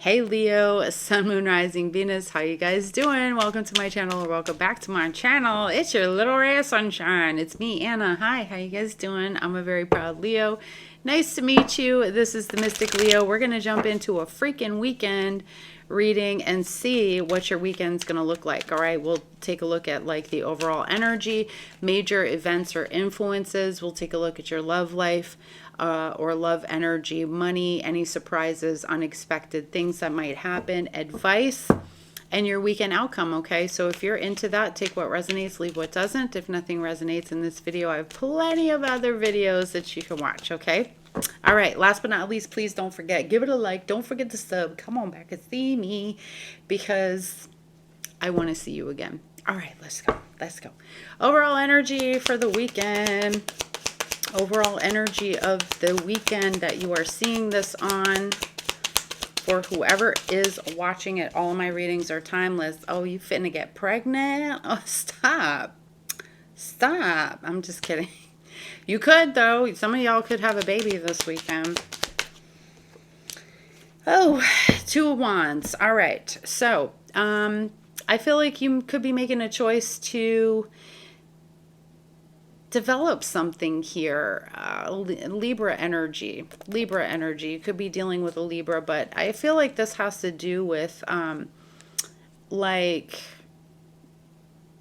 Hey Leo, Sun, Moon, Rising, Venus, how you guys doing? Welcome to my channel, or welcome back to my channel. It's your little ray of sunshine. It's me, Anna. Hi, how you guys doing? I'm a very proud Leo. Nice to meet you. This is the Mystic Leo. We're going to jump into a freaking weekend reading and see what your weekend's going to look like. All right, we'll take a look at like the overall energy, major events or influences. We'll take a look at your love life, or love energy, money, any surprises, unexpected things that might happen, advice, and your weekend outcome. Okay, so if you're into that, take what resonates, leave what doesn't. If nothing resonates in this video, I have plenty of other videos that you can watch. Okay, all right, last but not least, please don't forget, give it a like, don't forget to sub, come on back and see me, because I want to see you again. All right, let's go. Overall energy for the weekend. Overall energy of the weekend that you are seeing this on, for whoever is watching it. All of my readings are timeless. Oh, you finna get pregnant? Oh, stop. I'm just kidding. You could, though. Some of y'all could have a baby this weekend. Oh, Two of Wands. All right. So, I feel like you could be making a choice to develop something here. Libra energy. You could be dealing with a Libra, but I feel like this has to do with like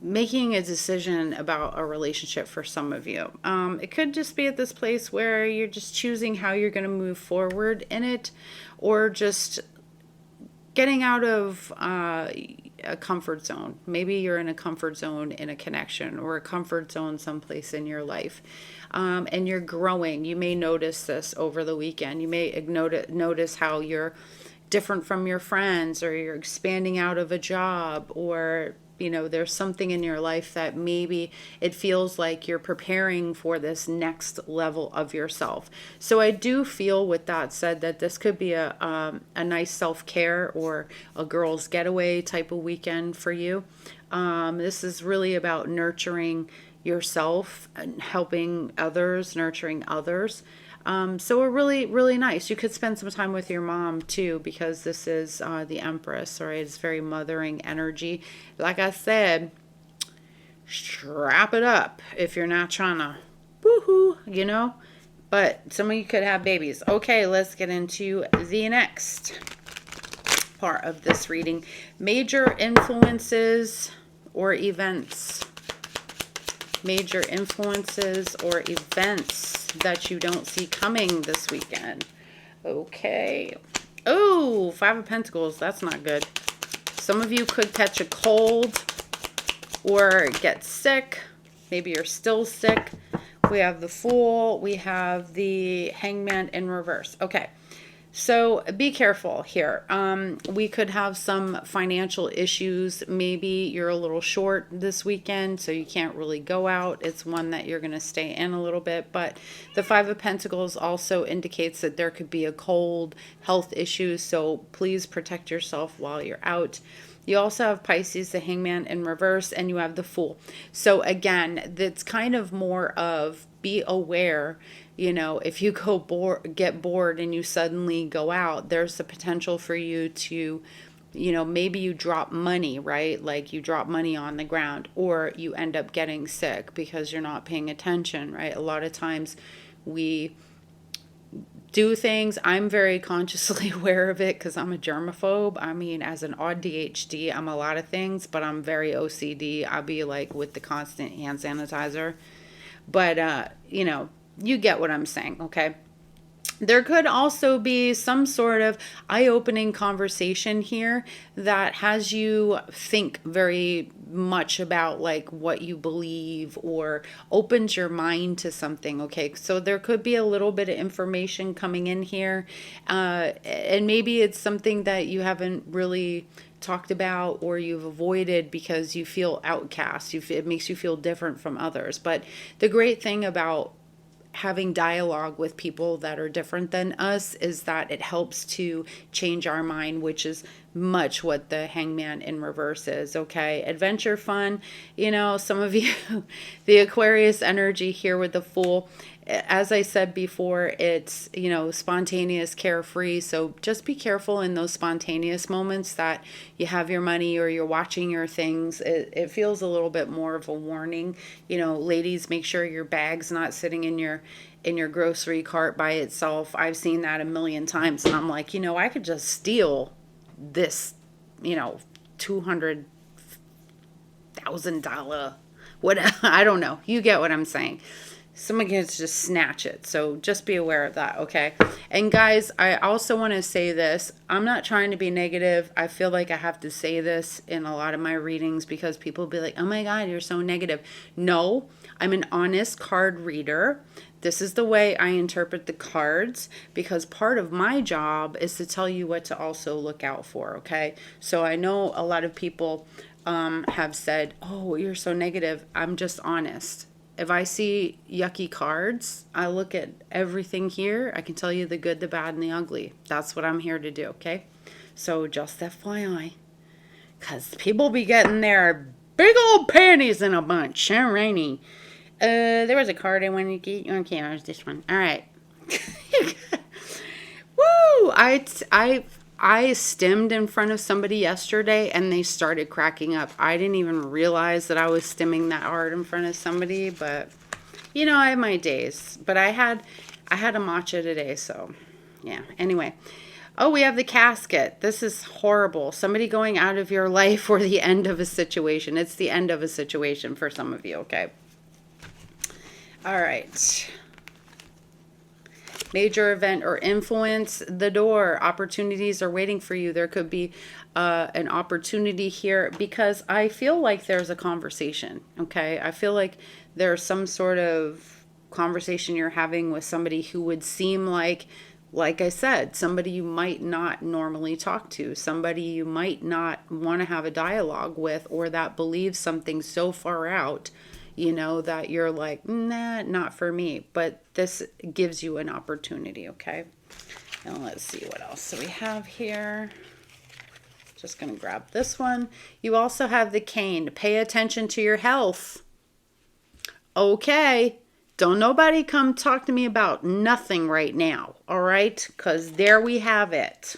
making a decision about a relationship for some of you. It could just be at this place where you're just choosing how you're going to move forward in it, or just getting out of a comfort zone. Maybe you're in a comfort zone in a connection, or a comfort zone someplace in your life, and you're growing. You may notice this over the weekend. You may notice how you're different from your friends, or you're expanding out of a job, or there's something in your life that maybe it feels like you're preparing for this next level of yourself. So I do feel, with that said, that this could be a nice self-care or a girl's getaway type of weekend for you. This is really about nurturing yourself and helping others, nurturing others. So a really nice. You could spend some time with your mom too, because this is the Empress, right? It's very mothering energy. Like I said, strap it up if you're not trying to woohoo, But some of you could have babies. Okay, let's get into the next part of this reading. Major influences or events. Major influences or events that you don't see coming this weekend. Okay. Oh, Five of Pentacles. That's not good. Some of you could catch a cold or get sick. Maybe you're still sick. We have the Fool. We have the Hangman in reverse. Okay. So be careful here. We could have some financial issues. Maybe you're a little short this weekend, so you can't really go out. It's one that you're going to stay in a little bit. But the Five of Pentacles also indicates that there could be a cold, health issues. So please protect yourself while you're out. You also have Pisces, the Hangman in reverse, and you have the Fool. So again, that's kind of more of be aware. If you get bored and you suddenly go out, there's the potential for you to, maybe you drop money, right? Like you drop money on the ground, or you end up getting sick because you're not paying attention, right? A lot of times we do things. I'm very consciously aware of it because I'm a germaphobe. I mean, as an odd DHD, I'm a lot of things, but I'm very OCD. I'll be like with the constant hand sanitizer. But, you get what I'm saying, okay? There could also be some sort of eye-opening conversation here that has you think very much about like what you believe, or opens your mind to something, okay? So there could be a little bit of information coming in here, and maybe it's something that you haven't really talked about, or you've avoided because you feel outcast. It makes you feel different from others. But the great thing about having dialogue with people that are different than us is that it helps to change our mind, which is much what the Hangman in reverse is. Okay, adventure, fun. Some of you, the Aquarius energy here with the Fool, as I said before, it's, you know, spontaneous, carefree. So just be careful in those spontaneous moments that you have your money or you're watching your things. It feels a little bit more of a warning. You know, ladies, make sure your bag's not sitting in your grocery cart by itself. I've seen that a million times, and I'm like, you know, I could just steal this, you know, $200,000, what, I don't know. You get what I'm saying. Someone can just snatch it. So just be aware of that, okay? And guys, I also want to say this. I'm not trying to be negative. I feel like I have to say this in a lot of my readings because people will be like, oh my God, you're so negative. No, I'm an honest card reader. This is the way I interpret the cards because part of my job is to tell you what to also look out for, okay? So I know a lot of people have said, oh, you're so negative. I'm just honest. If I see yucky cards, I look at everything here. I can tell you the good, the bad, and the ugly. That's what I'm here to do, okay? So just FYI. Because people be getting their big old panties in a bunch. Rainy. There was a card I wanted to get. Okay, it was this one. All right. Woo! I stemmed in front of somebody yesterday and they started cracking up. I didn't even realize that I was stemming that hard in front of somebody, but you know, I have my days. But I had a matcha today, so yeah. Anyway. Oh, we have the casket. This is horrible. Somebody going out of your life or the end of a situation. It's the end of a situation for some of you, okay? All right. Major event or influence, the door. Opportunities are waiting for you. There could be an opportunity here because I feel like there's a conversation, okay? I feel like there's some sort of conversation you're having with somebody who would seem like I said, somebody you might not normally talk to, somebody you might not want to have a dialogue with, or that believes something so far out, you know, that you're like, nah, not for me. But this gives you an opportunity, okay? And let's see what else. So we have here, just going to grab this one. You also have the cane. Pay attention to your health. Okay. Don't nobody come talk to me about nothing right now, all right? Because there we have it.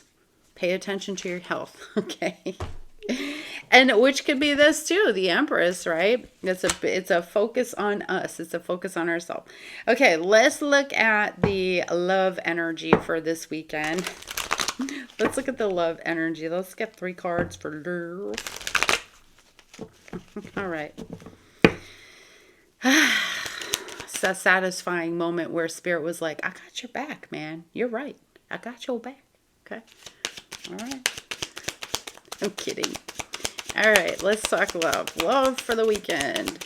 Pay attention to your health, okay? And which could be this too, the Empress, right? It's a focus on us. It's a focus on ourselves. Okay, let's look at the love energy for this weekend. Let's look at the love energy. Let's get 3 cards for love. All right. It's a satisfying moment where Spirit was like, I got your back, man. You're right. I got your back. Okay. All right. I'm kidding. All right. Let's talk love. Love for the weekend.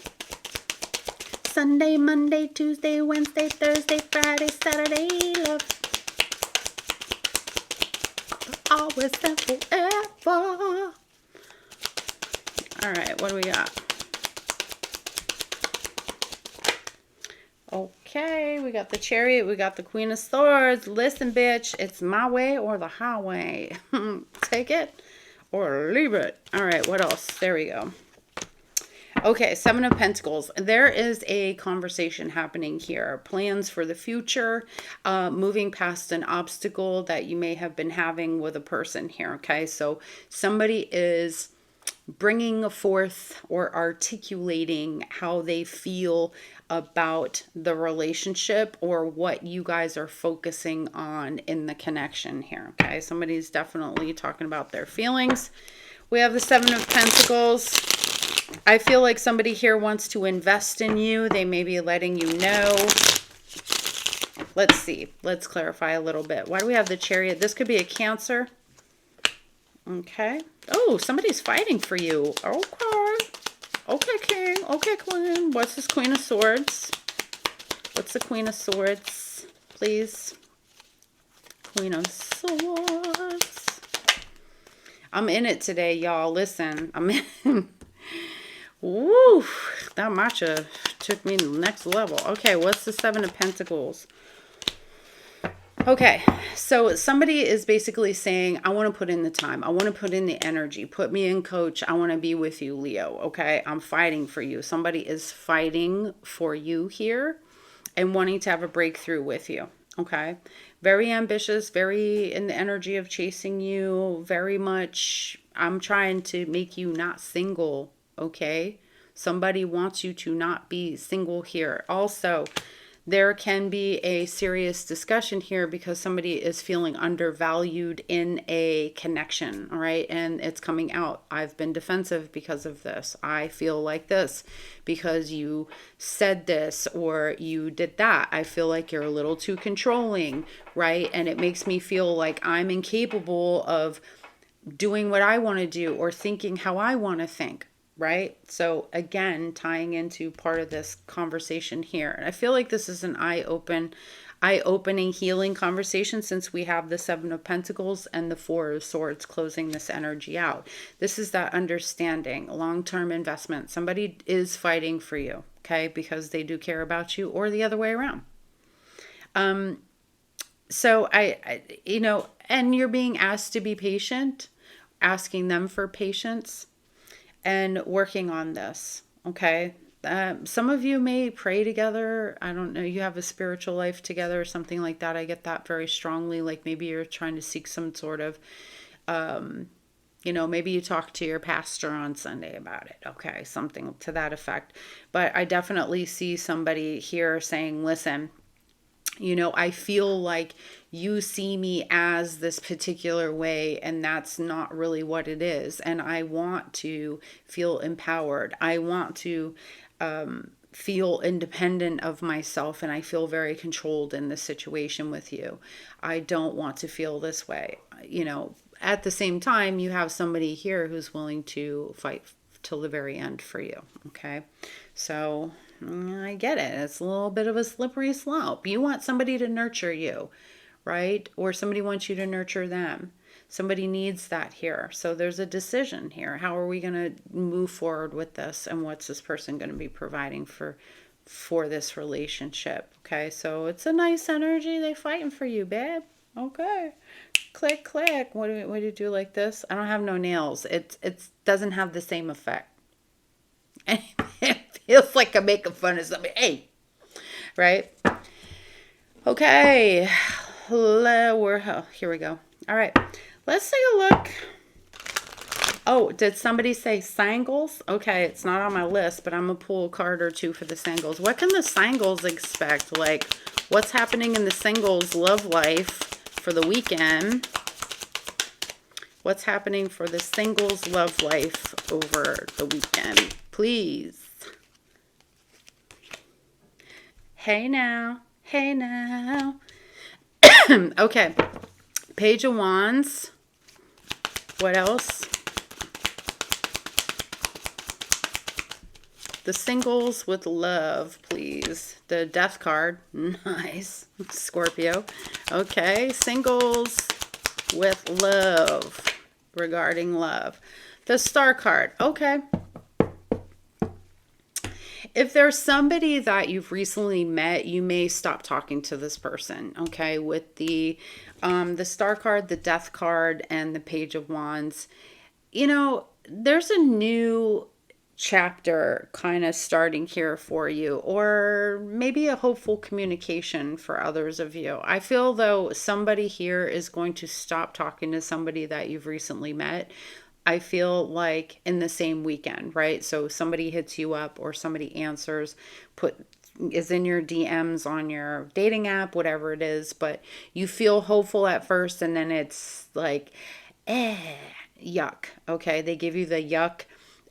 Sunday, Monday, Tuesday, Wednesday, Thursday, Friday, Saturday. Love. Always and forever. All right. What do we got? Okay, we got the Chariot, we got the Queen of Swords. Listen, bitch, it's my way or the highway. Take it or leave it. All right, what else? There we go. Okay, 7 of Pentacles. There is a conversation happening here. Plans for the future, moving past an obstacle that you may have been having with a person here, okay? So somebody is bringing forth or articulating how they feel about the relationship or what you guys are focusing on in the connection here, okay? Somebody's definitely talking about their feelings. We have the 7 of Pentacles. I feel like somebody here wants to invest in you. They may be letting you know. Let's see. Let's clarify a little bit. Why do we have the Chariot? This could be a Cancer. Okay. Oh, somebody's fighting for you. Okay. Okay, King. Okay, Queen. What's this Queen of Swords? What's the Queen of Swords, please? Queen of Swords. I'm in it today, y'all. Listen, I'm in. Woo! That matcha took me to the next level. Okay, what's the 7 of Pentacles? Okay, so somebody is basically saying, I want to put in the time. I want to put in the energy. Put me in, coach. I want to be with you, Leo. Okay, I'm fighting for you. Somebody is fighting for you here. and wanting to have a breakthrough with you. Okay. Very ambitious, very in the energy of chasing you, very much. I'm trying to make you not single. Okay. Somebody wants you to not be single here. Also, there can be a serious discussion here because somebody is feeling undervalued in a connection, all right? And it's coming out. I've been defensive because of this. I feel like this because you said this or you did that. I feel like you're a little too controlling, right? And it makes me feel like I'm incapable of doing what I want to do or thinking how I want to think, right? So again, tying into part of this conversation here. And I feel like this is an eye-opening healing conversation since we have the Seven of Pentacles and the Four of Swords closing this energy out. This is that understanding, long-term investment. Somebody is fighting for you, okay? Because they do care about you, or the other way around. So and you're being asked to be patient, asking them for patience and working on this. Okay. Some of you may pray together. I don't know. You have a spiritual life together or something like that. I get that very strongly. Like maybe you're trying to seek some sort of, maybe you talk to your pastor on Sunday about it. Okay. Something to that effect. But I definitely see somebody here saying, listen, I feel like you see me as this particular way, and that's not really what it is. And I want to feel empowered. I want to feel independent of myself, and I feel very controlled in this situation with you. I don't want to feel this way. At the same time, you have somebody here who's willing to fight till the very end for you. Okay. So I get it. It's a little bit of a slippery slope. You want somebody to nurture you, right? Or somebody wants you to nurture them. Somebody needs that here. So there's a decision here. How are we going to move forward with this? And what's this person going to be providing for this relationship? Okay, so it's a nice energy. They're fighting for you, babe. Okay. Click, click. What do you do like this? I don't have no nails. It doesn't have the same effect. And it feels like I'm making fun of somebody. Hey, right? Okay. Here we go. All right. Let's take a look. Oh, did somebody say singles? Okay, it's not on my list, but I'm going to pull a card or two for the singles. What can the singles expect? Like, what's happening in the singles love life for the weekend? What's happening for the singles love life over the weekend? Please. Hey now. Hey now. Okay. Page of Wands. What else? The singles with love, please. The Death card. Nice. Scorpio. Okay. Singles with love. Regarding love. The Star card. Okay. If there's somebody that you've recently met, you may stop talking to this person, okay? With the Star card, the Death card, and the Page of Wands, there's a new chapter kind of starting here for you, or maybe a hopeful communication for others of you. I feel though somebody here is going to stop talking to somebody that you've recently met. I feel like in the same weekend, right? So somebody hits you up or somebody answers, is in your DMs on your dating app, whatever it is, but you feel hopeful at first and then it's like, yuck. Okay. They give you the yuck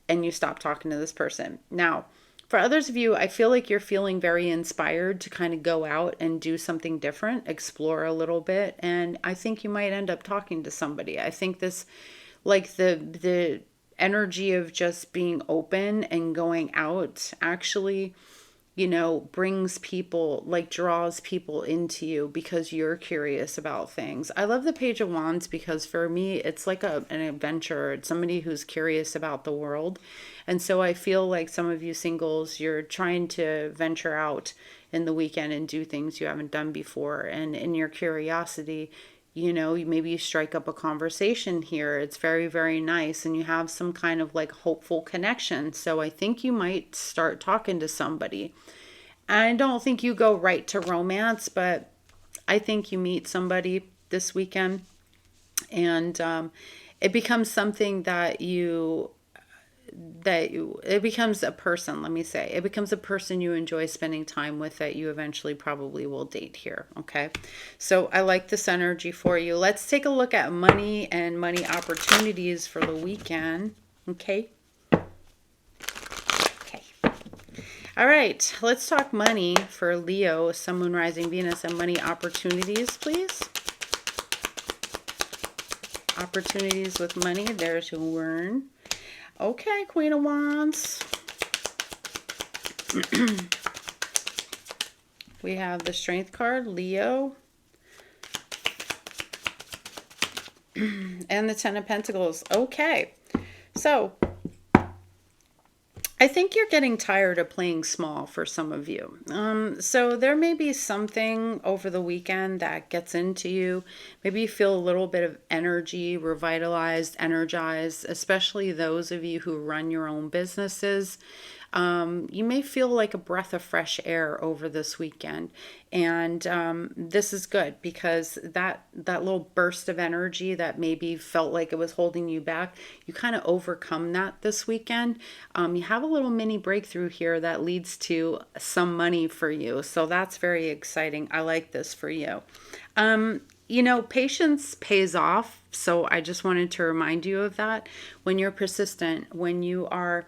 and you stop talking to this person. Now, for others of you, I feel like you're feeling very inspired to kind of go out and do something different, explore a little bit. And I think you might end up talking to somebody. I think this, like the energy of just being open and going out actually, brings people, like draws people into you because you're curious about things. I love the Page of Wands because for me, it's like an adventure. It's somebody who's curious about the world. And so I feel like some of you singles, you're trying to venture out in the weekend and do things you haven't done before. And in your curiosity, maybe you strike up a conversation here. It's very, very nice. And you have some kind of like hopeful connection. So I think you might start talking to somebody. I don't think you go right to romance, but I think you meet somebody this weekend, and it becomes something it becomes a person, let me say. It becomes a person you enjoy spending time with that you eventually probably will date here, okay? So I like this energy for you. Let's take a look at money and money opportunities for the weekend, okay? Okay. All right, let's talk money for Leo, Sun, Moon, Rising, Venus, and money opportunities, please. Opportunities with money, there's your word. Okay, Queen of Wands. We have the Strength card, Leo. And the Ten of Pentacles. Okay, so I think you're getting tired of playing small for some of you. So there may be something over the weekend that gets into you. Maybe you feel a little bit of energy, revitalized, energized, especially those of you who run your own businesses. You may feel like a breath of fresh air over this weekend. And this is good because that little burst of energy that maybe felt like it was holding you back, you kind of overcome that this weekend. You have a little mini breakthrough here that leads to some money for you. So that's very exciting. I like this for you. You know, patience pays off. So I just wanted to remind you of that. When you're persistent, when you are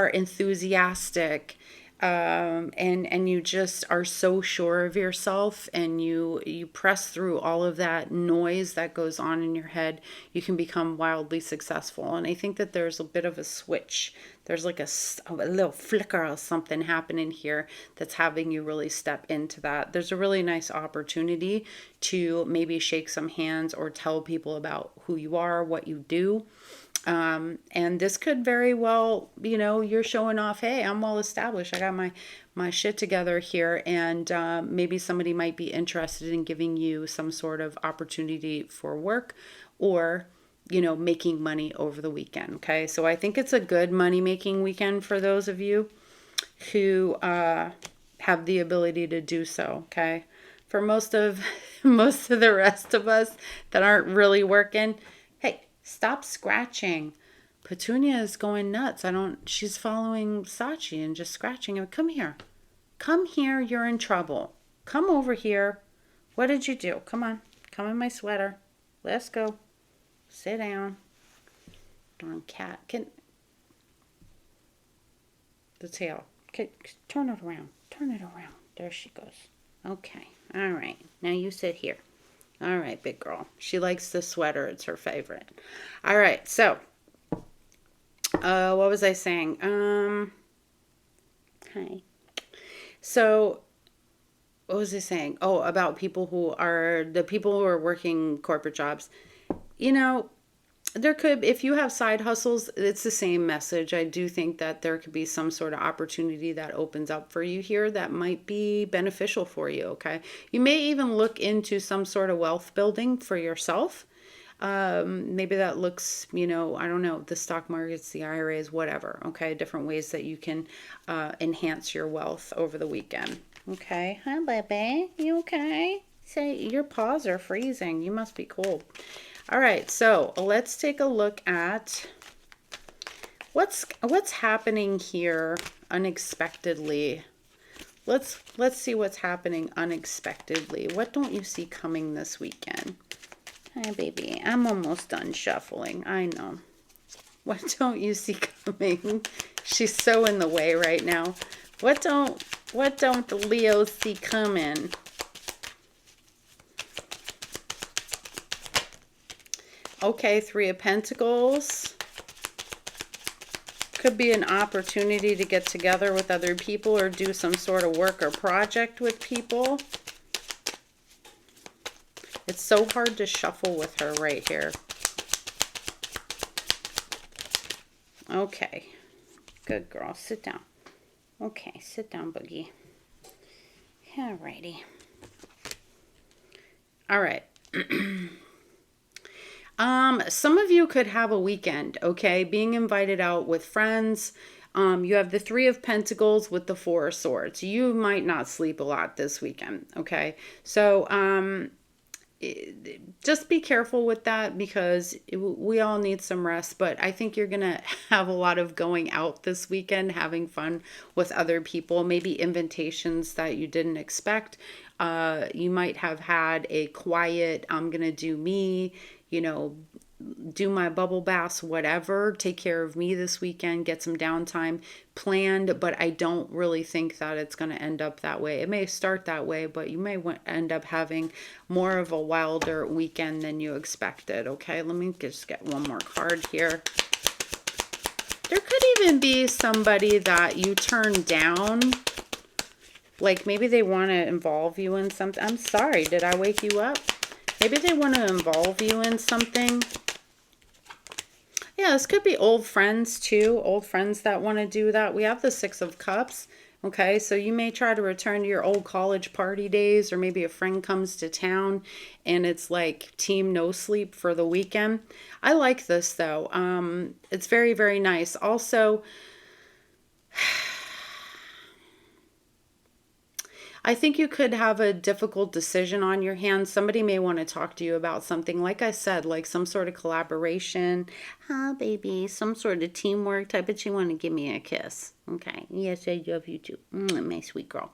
enthusiastic, and you just are so sure of yourself, and you press through all of that noise that goes on in your head, you can become wildly successful. And I think that there's a bit of a switch. There's like a little flicker of something happening here that's having you really step into that. There's a really nice opportunity to maybe shake some hands or tell people about who you are, what you do. And this could very well, you know, you're showing off, hey, I'm well established. I got my shit together here. And maybe somebody might be interested in giving you some sort of opportunity for work, or, you know, making money over the weekend. Okay. So I think it's a good money making weekend for those of you who have the ability to do so. Okay. For most of the rest of us that aren't really working, hey, stop scratching. Petunia is going nuts. She's following Sachi and just scratching him. Come here. Come here. You're in trouble. Come over here. What did you do? Come on. Come in my sweater. Let's go. Sit down. Darn cat. The tail. Turn it around. Turn it around. There she goes. Okay. All right. Now you sit here. All right, big girl. She likes the sweater. It's her favorite. All right. So, what was I saying? Hi. So, what was I saying? Oh, about people who are working corporate jobs. You know, there could, if you have side hustles, it's the same message. I do think that there could be some sort of opportunity that opens up for you here that might be beneficial for you. Okay. You may even look into some sort of wealth building for yourself. Maybe that looks, you know, I don't know, the stock markets, the IRAs, whatever. Okay. Different ways that you can enhance your wealth over the weekend. Okay. Hi, baby. You okay? Say, your paws are freezing. You must be cold. All right, so let's take a look at what's happening here unexpectedly. Let's see what's happening unexpectedly. What don't you see coming this weekend? Hi, baby. I'm almost done shuffling. I know. What don't you see coming? She's so in the way right now. What don't the Leos see coming? Okay, Three of Pentacles. Could be an opportunity to get together with other people or do some sort of work or project with people. It's so hard to shuffle with her right here. Okay. Good girl. Sit down. Okay, sit down, Boogie. Alrighty. All right. Some of you could have a weekend, okay? Being invited out with friends, You have the Three of Pentacles with the Four of Swords. You might not sleep a lot this weekend, okay? So just be careful with that, because we all need some rest. But I think you're going to have a lot of going out this weekend, having fun with other people, maybe invitations that you didn't expect. You might have had a quiet, I'm going to do me, do my bubble baths, whatever, take care of me this weekend, get some downtime planned. But I don't really think that it's going to end up that way. It may start that way, but you may end up having more of a wilder weekend than you expected. Okay, let me just get one more card here. There could even be somebody that you turn down. Like maybe they want to involve you in something. I'm sorry, did I wake you up? Maybe they want to involve you in something. Yeah, this could be old friends too. Old friends that want to do that. We have the Six of Cups. Okay, so you may try to return to your old college party days, or maybe a friend comes to town and it's like team no sleep for the weekend. I like this though. It's very, very nice. Also, I think you could have a difficult decision on your hands. Somebody may want to talk to you about something, like I said, like some sort of collaboration. Oh, baby, some sort of teamwork. I bet you want to give me a kiss. Okay. Yes, I love you too. My sweet girl.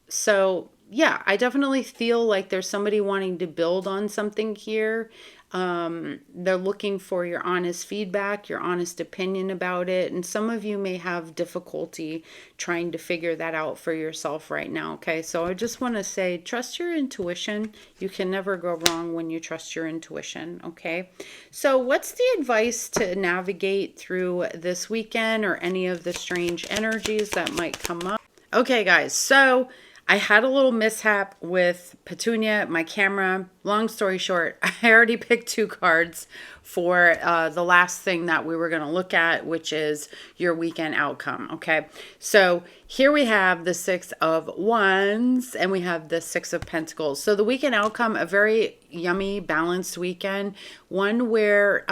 So yeah, I definitely feel like there's somebody wanting to build on something here. They're looking for your honest feedback, your honest opinion about it. And some of you may have difficulty trying to figure that out for yourself right now. Okay. So I just want to say, trust your intuition. You can never go wrong when you trust your intuition. Okay. So what's the advice to navigate through this weekend, or any of the strange energies that might come up? Okay, guys. So I had a little mishap with Petunia, my camera. Long story short, I already picked 2 cards for the last thing that we were going to look at, which is your weekend outcome. Okay, so here we have the Six of Wands and we have the Six of Pentacles. So the weekend outcome, a very yummy, balanced weekend, one where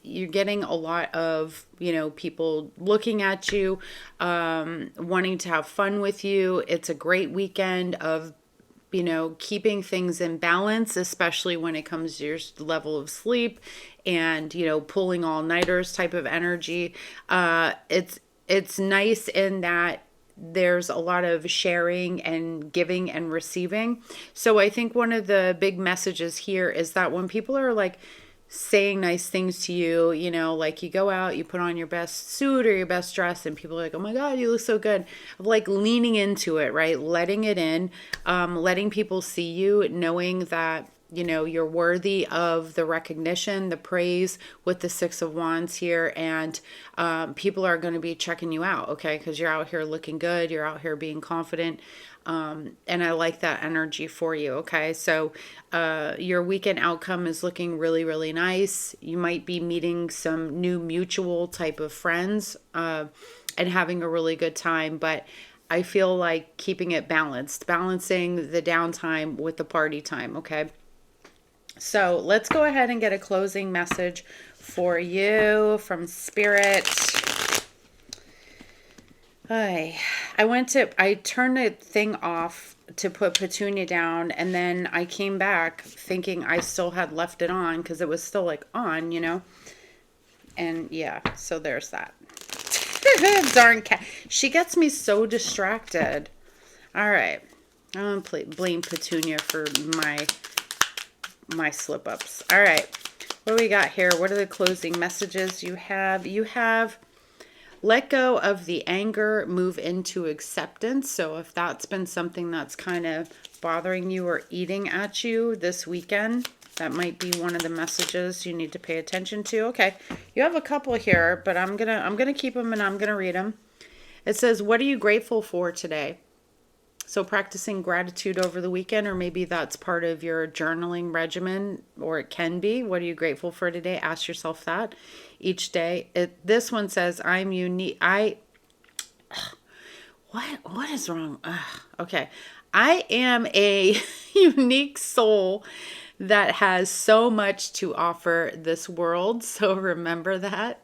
you're getting a lot of, people looking at you, wanting to have fun with you. It's a great weekend of keeping things in balance, especially when it comes to your level of sleep and, pulling all-nighters type of energy. It's nice in that there's a lot of sharing and giving and receiving. So I think one of the big messages here is that when people are like saying nice things to you, like you go out, you put on your best suit or your best dress and people are like, oh my God, you look so good. Like leaning into it, right? Letting it in, letting people see you, knowing that, you're worthy of the recognition, the praise with the Six of Wands here. And people are going to be checking you out, okay? Because you're out here looking good. You're out here being confident. And I like that energy for you. Okay. So, your weekend outcome is looking really, really nice. You might be meeting some new mutual type of friends, and having a really good time, but I feel like keeping it balanced, balancing the downtime with the party time. Okay. So let's go ahead and get a closing message for you from Spirit. I turned the thing off to put Petunia down, and then I came back thinking I still had left it on because it was still like on, and yeah, so there's that. Darn cat. She gets me so distracted. All right. I'm going to blame Petunia for my slip-ups. All right. What do we got here? What are the closing messages you have? You have let go of the anger, move into acceptance. So if that's been something that's kind of bothering you or eating at you this weekend, that might be one of the messages you need to pay attention to. Okay. You have a couple here, but I'm going to keep them and I'm going to read them. It says, what are you grateful for today? So practicing gratitude over the weekend, or maybe that's part of your journaling regimen, or it can be. What are you grateful for today? Ask yourself that each day. This one says, I'm unique. What is wrong? Okay. I am a unique soul that has so much to offer this world. So remember that.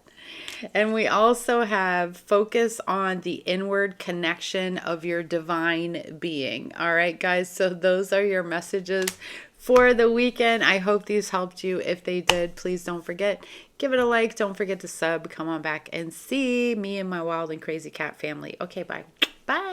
And we also have focus on the inward connection of your divine being. All right, guys. So those are your messages for the weekend. I hope these helped you. If they did, please don't forget, give it a like. Don't forget to sub. Come on back and see me and my wild and crazy cat family. Okay, bye. Bye.